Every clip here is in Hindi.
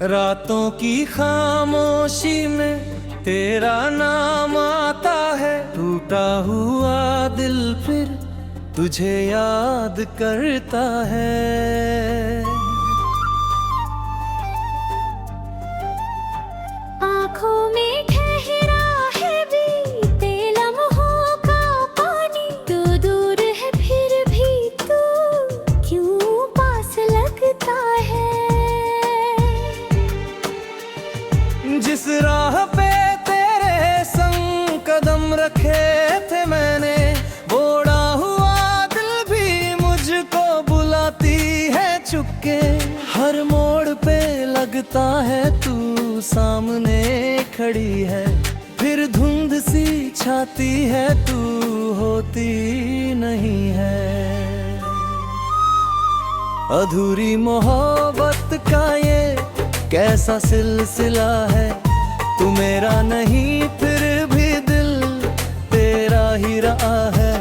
रातों की खामोशी में तेरा नाम आता है। टूटा हुआ दिल फिर तुझे याद करता है। आँखों में ठहरा है बीते लम्हों का पानी। तू दूर है फिर भी तू क्यों पास लगता है। जिस राह पे तेरे संग कदम रखे थे मैंने, बोड़ा हुआ दिल भी मुझको बुलाती है चुपके। हर मोड़ पे लगता है तू सामने खड़ी है, फिर धुंध सी छाती है तू होती नहीं है। अधूरी मोहब्बत का ये कैसा सिलसिला है। तू मेरा नहीं फिर भी दिल तेरा ही रहा है।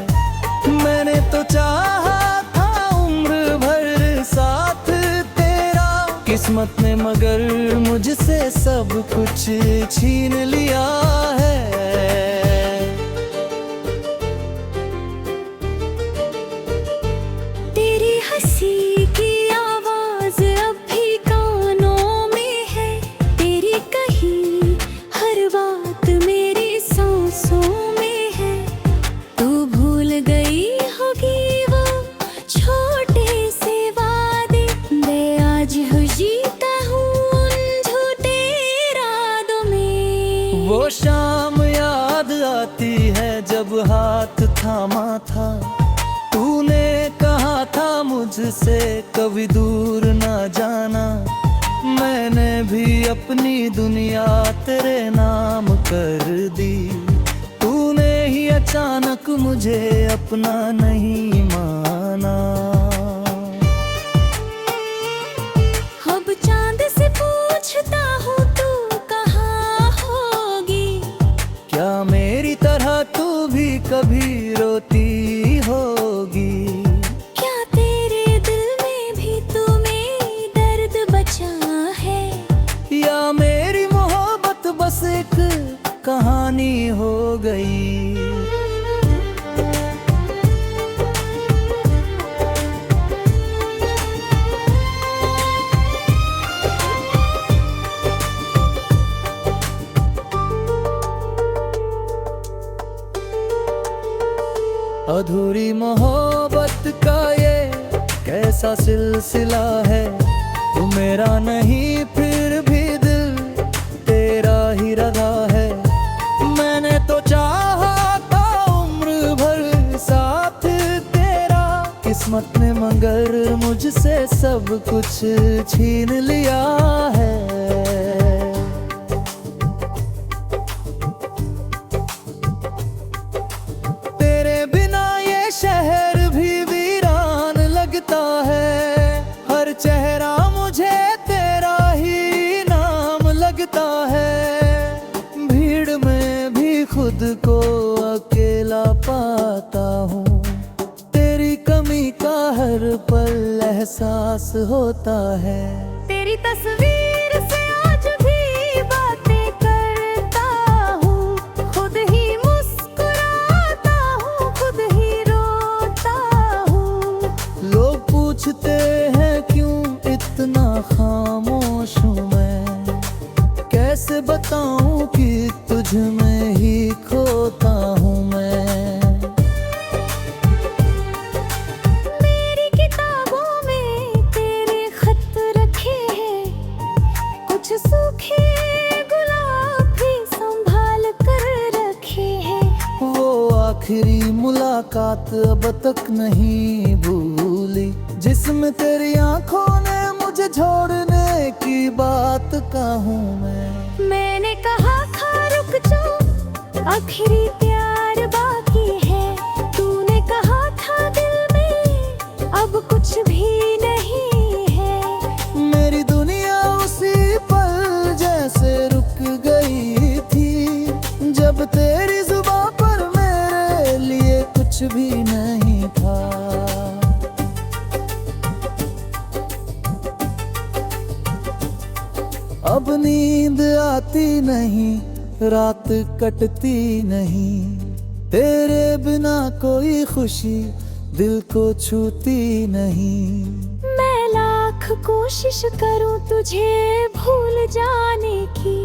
मैंने तो चाहा था उम्र भर साथ तेरा, किस्मत ने मगर मुझसे सब कुछ छीन लिया है। तेरी हंसी की आवाज अब भी कानों में है। तेरी कही हर बात मेरी सांसों में है। तू भूल गई होगी वो छोटे से वादे। मैं आज हूँ जीता हूँ उन झूठे इरादों में। वो शाम याद आती है जब हाथ थामा था। तूने कहा था मुझसे कभी दूर ना जाना। मैंने भी अपनी दुनिया तेरे नाम कर दी। तूने ही अचानक मुझे अपना नहीं माना। अब चांद से पूछता हूँ तू कहाँ होगी। क्या मेरी तरह तू भी कभी रोती होगी। क्या तेरे दिल में भी तुम्हें दर्द बचा है। या मेरी मोहब्बत बस एक कहानी हो गई। अधूरी मोहब्बत का ये कैसा सिलसिला है। तू मेरा नहीं फिर भी दिल तेरा ही रहा है। मैंने तो चाहा था उम्र भर साथ तेरा, किस्मत ने मगर मुझसे सब कुछ छीन लिया है। शहर भी वीरान लगता है। हर चेहरा मुझे तेरा ही नाम लगता है। भीड़ में भी खुद को अकेला पाता हूँ। तेरी कमी का हर पल एहसास होता है। तेरी तस्वीर से आज भी बातें करता हूँ। खुद ही मुस्कुराता हूँ, खुद ही रोता हूँ। लोग पूछते हैं क्यों इतना खामोश हूँ मैं। कैसे बताऊं कि तुझ में ही खोता हूँ मैं। मेरी किताबों में तेरे खत रखे हैं। कुछ सूखे गुलाब भी संभाल कर रखे हैं। वो आखिरी मुलाकात अब तक नहीं भूली, जिसमें तेरी आंखों ने मुझे छोड़ने की बात कहूँ मैं। मैंने कहा था रुक जाओ, आखिरी प्यार बाकी है। तूने कहा था दिल में अब कुछ भी नहीं है। मेरी दुनिया उसी पल जैसे रुक गई थी, जब तेरी जुबां पर मेरे लिए कुछ भी नहीं था। अब नींद आती नहीं, रात कटती नहीं, तेरे बिना कोई खुशी दिल को छूती नहीं। मैं लाख कोशिश करूं तुझे भूल जाने की,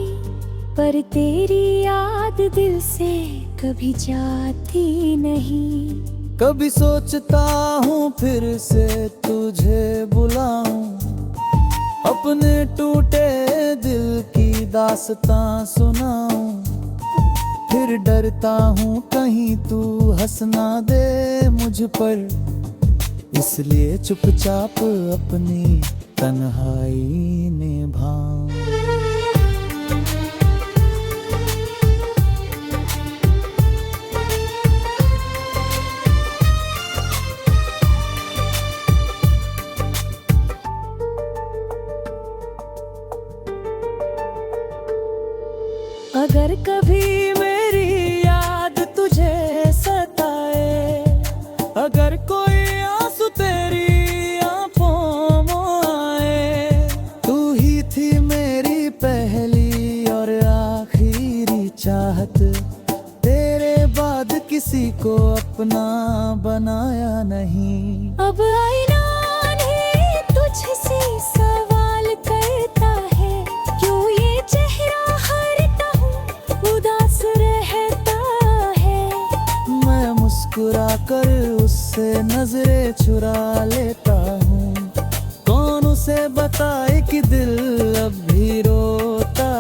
पर तेरी याद दिल से कभी जाती नहीं। कभी सोचता हूँ फिर से तुझे बुलाऊं, अपने टूटे दिल की दास्तां सुनाऊं। फिर डरता हूँ कहीं तू हंस ना दे मुझ पर, इसलिए चुपचाप अपनी तन्हाई निभाऊं। अगर कभी मेरी याद तुझे सताए, अगर कोई आंसू तेरी आंखों में आए, तू ही थी मेरी पहली और आखिरी चाहत, तेरे बाद किसी को अपना बनाया नहीं। अब आईना ने तुझसे सवाल करता है, क्यों ये चेहरा उदास रहता है। मैं मुस्कुरा कर उससे नजरें चुरा लेता हूँ, कौन उसे बताए कि दिल अब भी रोता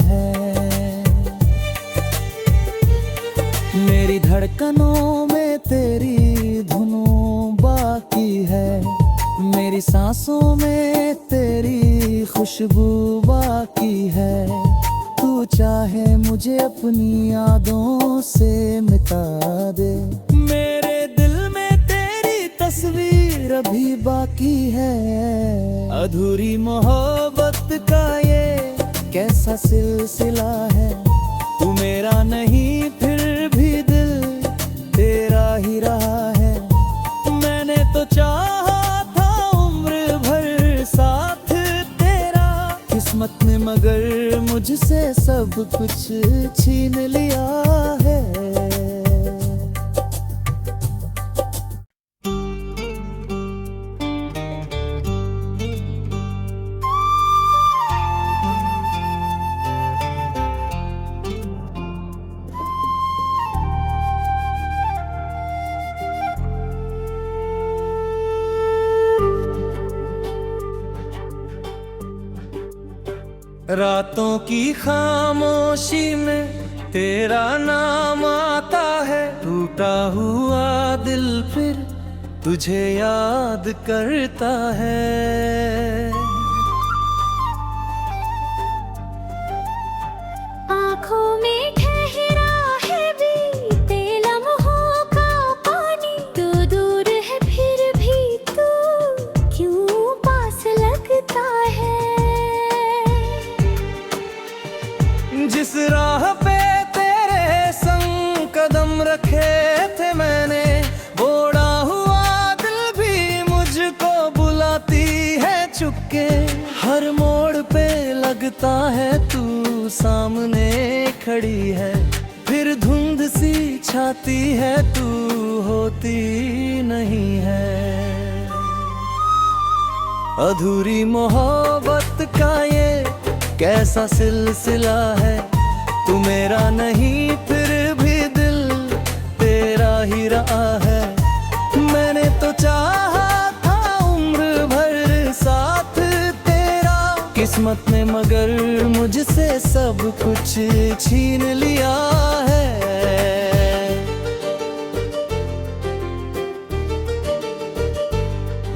है। मेरी धड़कनों में तेरी धुनों बाकी है, मेरी सांसों में तेरी खुशबू बाकी है। तू चाहे मुझे अपनी यादों से मिटा दे, मेरे दिल में तेरी तस्वीर अभी बाकी है। अधूरी मोहब्बत का ये कैसा सिलसिला है, तू मेरा नहीं फिर भी दिल तेरा ही रहा है। मैंने तो चाहा था उम्र भर साथ तेरा, किस्मत ने मगर मुझसे सब कुछ छीन लिया है। रातों की खामोशी में तेरा नाम आता है, टूटा हुआ दिल फिर तुझे याद करता है। आँखों में ठहरा है बीते लम्हों का पानी, तू दूर है फिर भी तू क्यों पास लगता है। जिस राह पे तेरे संग कदम रखे थे मैंने, बोड़ा हुआ दिल भी मुझको बुलाती है चुपके। हर मोड़ पे लगता है तू सामने खड़ी है, फिर धुंध सी छाती है तू होती नहीं है। अधूरी मोहब्बत का ये कैसा सिलसिला है, तू मेरा नहीं फिर भी दिल तेरा ही रहा है। मैंने तो चाहा था उम्र भर साथ तेरा, किस्मत ने मगर मुझसे सब कुछ छीन लिया है।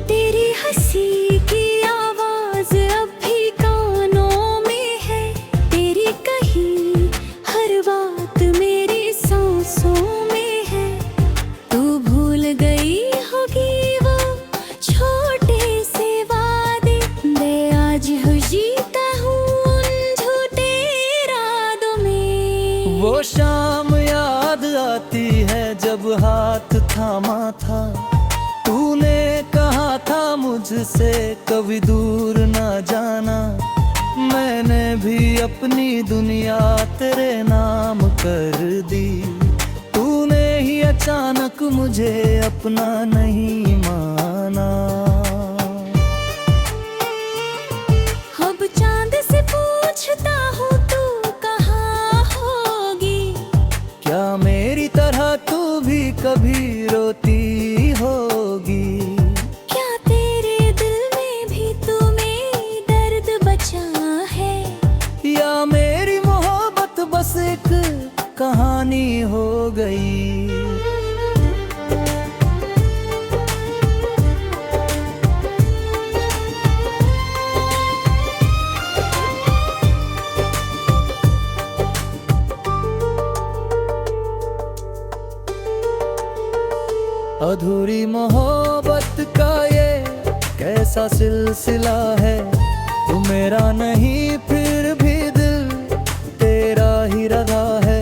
तेरी हंसी की आवाज अब भी कानों में है, तेरी कही हर बात मेरी सांसों में है। तू भूल गई होगी वो छोटे से वादे, मैं आज हो जीता हूँ उन झूठे इरादों में। वो शाम याद आती है जब हाथ थामा था, तूने कहा था मुझसे कभी दूर ना जाना। मैंने भी अपनी दुनिया तेरे नाम कर दी। तूने ही अचानक मुझे अपना नहीं माना। अब चांद से पूछता हूँ तू कहाँ होगी। क्या मेरी तरह तू भी कभी रोती होगी? क्या तेरे दिल में भी तुम्हें दर्द बचा है? या मेरी मोहब्बत बस एक कहानी हो गई? अधूरी मोहब्बत का ये कैसा सिलसिला है। तू मेरा नहीं फिर भी दिल तेरा ही रहा है।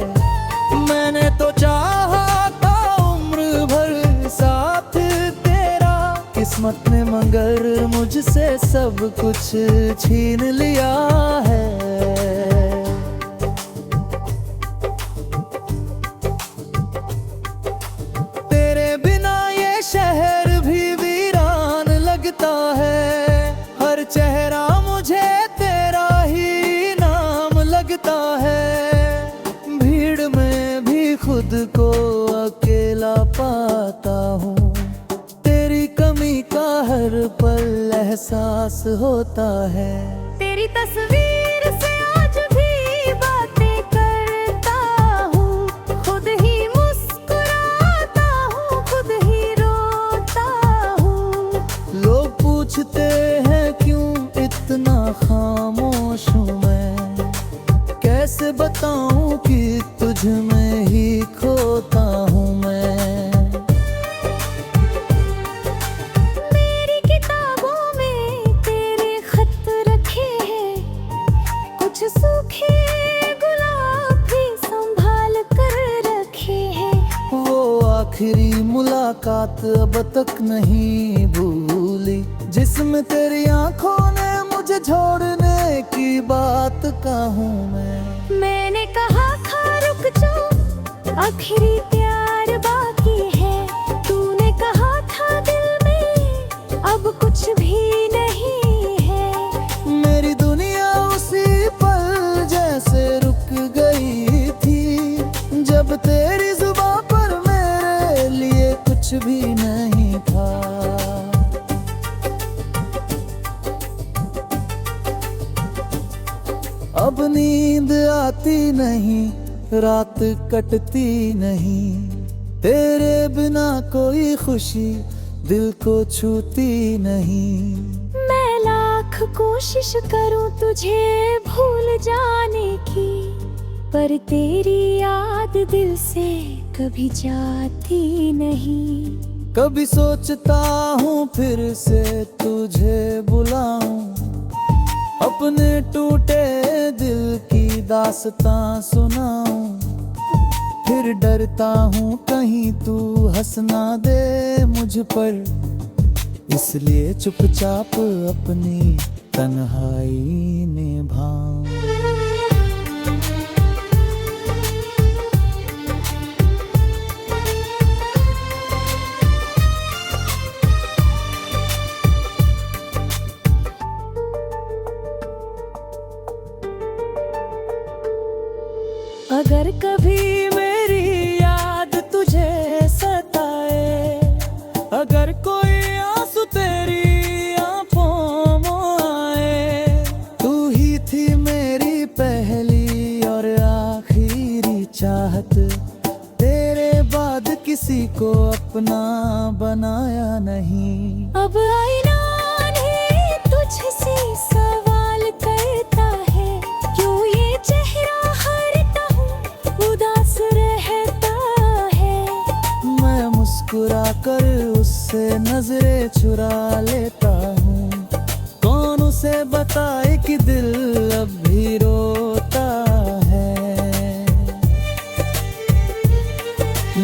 मैंने तो चाहा था उम्र भर साथ तेरा, किस्मत ने मगर मुझसे सब कुछ छीन लिया है। शहर भी वीरान लगता है। हर चेहरा मुझे तेरा ही नाम लगता है। भीड़ में भी खुद को अकेला पाता हूँ। तेरी कमी का हर पल एहसास होता है। तेरी तस्वीर से आज भी बातें करता हूँ। खुद ही मुस्कुराता हूँ, खुद ही पूछते हैं क्यों इतना खामोश हूँ मैं। कैसे बताऊं कि तुझ में ही खोता हूँ मैं। मेरी किताबों में तेरे खत रखे हैं। कुछ सूखे गुलाब भी संभाल कर रखे हैं। वो आखिरी मुलाकात अब तक नहीं भूली, जिसमें तेरी आंखों ने मुझे छोड़ने की बात कहूँ मैंने कहा था रुक जाओ, आखिरी प्यार बाकी है। तूने कहा था दिल में अब कुछ भी नहीं है। मेरी दुनिया उसी पल जैसे रुक गई थी, जब तेरी जुबां पर मेरे लिए कुछ भी नहीं था। अब नींद आती नहीं, रात कटती नहीं। तेरे बिना कोई खुशी दिल को छूती नहीं। मैं लाख कोशिश करूं तुझे भूल जाने की, पर तेरी याद दिल से कभी जाती नहीं। कभी सोचता हूँ फिर से तुझे बुलाऊं, अपने टूटे दिल की दास्तां सुनाऊं। फिर डरता हूँ कहीं तू हंस ना दे मुझ पर, इसलिए चुपचाप अपनी तन्हाई निभाऊं। अगर कभी मेरी याद तुझे सताए, अगर कोई आंसू तेरी आंखों में आए, तू ही थी मेरी पहली और आखिरी चाहत। तेरे बाद किसी को अपना बनाया नहीं। अब आईना ने तुझसे सवाल करता है, क्यों ये चेहरा उदास रहता है। मैं मुस्कुरा कर उससे नजरें चुरा लेता हूँ। कौन उसे बताए कि दिल अब भी रोता है।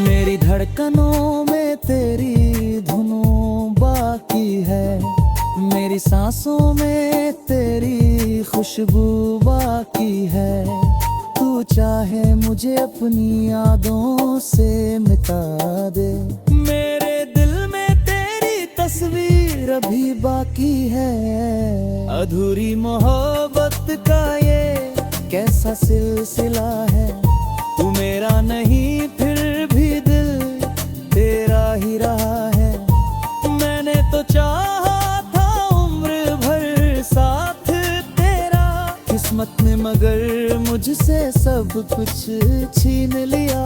मेरी धड़कनों में तेरी धुनों बाकी है, मेरी सांसों में तेरी खुशबू खुशबू बाकी है। तू चाहे मुझे अपनी यादों से मिटा दे, मेरे दिल में तेरी तस्वीर अभी बाकी है। अधूरी मोहब्बत का ये कैसा सिलसिला है, तू मेरा नहीं फिर भी दिल तेरा ही रहा है। मैंने तो चाहा था उम्र भर साथ तेरा, किस्मत ने मगर मुझसे सब कुछ छीन लिया